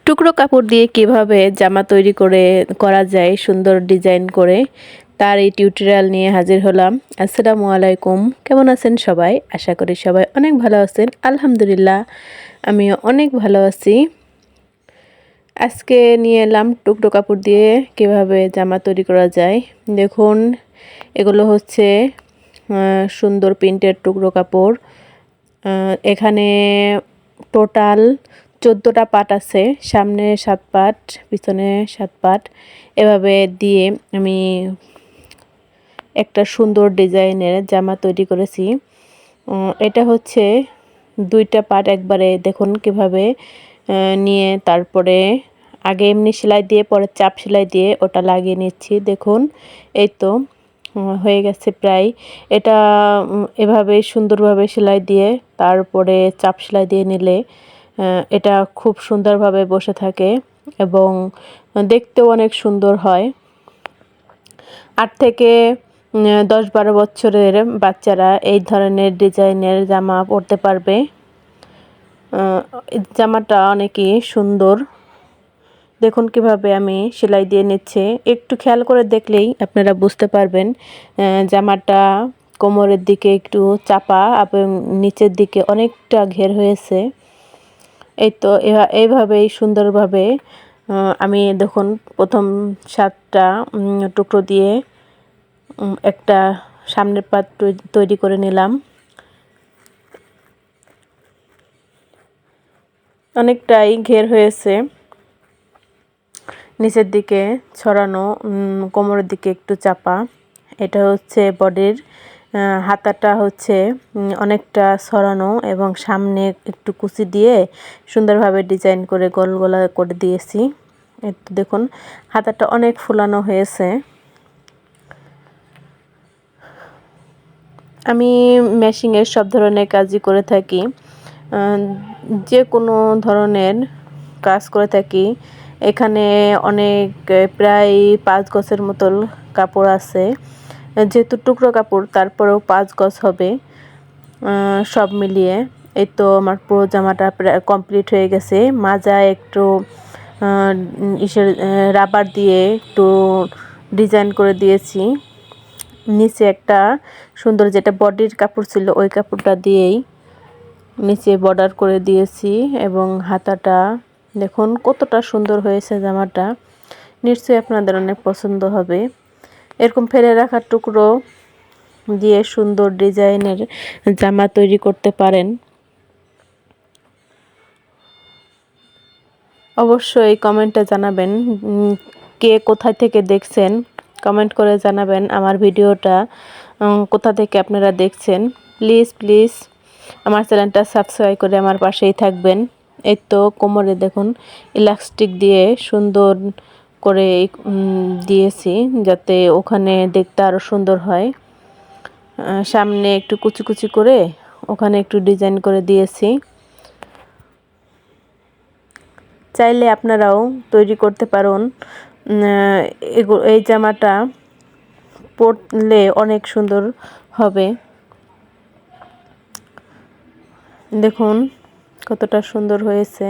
টুকরো কাপড় দিয়ে কিভাবে জামা তৈরি করা যায় সুন্দর ডিজাইন করে, তার এই টিউটোরিয়াল নিয়ে হাজির হলাম। আসসালামু আলাইকুম, কেমন আছেন সবাই? আশা করি সবাই অনেক ভালো আছেন। আলহামদুলিল্লাহ, আমিও অনেক ভালো আছি। আজকে নিয়ে এলাম টুকরো কাপড় দিয়ে কিভাবে জামা তৈরি করা যায়। দেখুন, এগুলো হচ্ছে সুন্দর প্রিন্টের টুকরো কাপড়। এখানে টোটাল 14টা পাট আছে, সামনে 7 পাট, পিছনে 7 পাট। এভাবে দিয়ে আমি একটা সুন্দর ডিজাইনের জামা তৈরি করেছি। এটা হচ্ছে 2টা পাট একবারে দেখুন কিভাবে নিয়ে তারপরে আগে এমনি সেলাই দিয়ে পরে চাপ সেলাই দিয়ে ওটা লাগিয়ে নিচ্ছি। দেখুন, এই তো হয়ে গেছে প্রায়। এটা এভাবে সুন্দরভাবে সেলাই দিয়ে তারপরে চাপ সেলাই দিয়ে নিলে এটা খুব সুন্দরভাবে বসে থাকে এবং দেখতেও অনেক সুন্দর হয়। 8 থেকে 10-12 বছরের বাচ্চারা এই ধরনের ডিজাইনের জামা পরতে পারবে। জামাটা অনেকই সুন্দর। দেখুন কিভাবে আমি সেলাই দিয়ে নিচ্ছি। একটু খেয়াল করে দেখলেই আপনারা বুঝতে পারবেন জামাটা কোমরের দিকে একটু চাপা এবং নিচের দিকে অনেকটা ঘের হয়েছে। এই তো এইভাবেই সুন্দরভাবে আমি দেখুন প্রথম 7টা টুকরো দিয়ে একটা সামনের পাট তৈরি করে নিলাম। অনেকটাই ঘের হয়েছে, নিচের দিকে ছড়ানো, কোমরের দিকে একটু চাপা। এটা হচ্ছে বডির। হাতাটা হচ্ছে অনেকটা ছড়ানো এবং সামনে একটু কুচি দিয়ে সুন্দরভাবে ডিজাইন করে গোল গলা করে দিয়েছি। একটু দেখুন, হাতাটা অনেক ফুলানো হয়েছে। আমি মেশিনের সব ধরনের কাজই করে থাকি, যে কোনো ধরনের কাজ করে থাকি। এখানে অনেক প্রায় 5 গজের মতো কাপড় আছে, যেহেতু টুকরো কাপড় তারপরেও 5 গজ হবে সব মিলিয়ে। এই তো আমার পুরো জামাটা প্রায় কমপ্লিট হয়ে গেছে। মাজায় একটু রাবার দিয়ে একটু ডিজাইন করে দিয়েছি। নিচে একটা সুন্দর যেটা বডির কাপড় ছিল ওই কাপড়টা দিয়েই নিচে বর্ডার করে দিয়েছি এবং হাতাটা দেখুন কতটা সুন্দর হয়েছে জামাটা। নিশ্চয়ই আপনাদের অনেক পছন্দ হবে। এরকম ফেলে রাখা টুকরো দিয়ে সুন্দর ডিজাইনের জামা তৈরি করতে পারেন। অবশ্যই কমেন্টে জানাবেন কে কোথা থেকে দেখছেন। কমেন্ট করে জানাবেন আমার ভিডিওটা কোথা থেকে আপনারা দেখছেন। প্লিজ আমার চ্যানেলটা সাবস্ক্রাইব করে আমার পাশেই থাকবেন। এই তো কোমরে দেখুন ইলাস্টিক দিয়ে সুন্দর করে দিয়েছি যাতে ওখানে দেখতে আরও সুন্দর হয়। সামনে একটু কুচি কুচি করে ওখানে একটু ডিজাইন করে দিয়েছি। চাইলে আপনারাও তৈরি করতে পারেন। এই জামাটা পরলে অনেক সুন্দর হবে। দেখুন কতটা সুন্দর হয়েছে।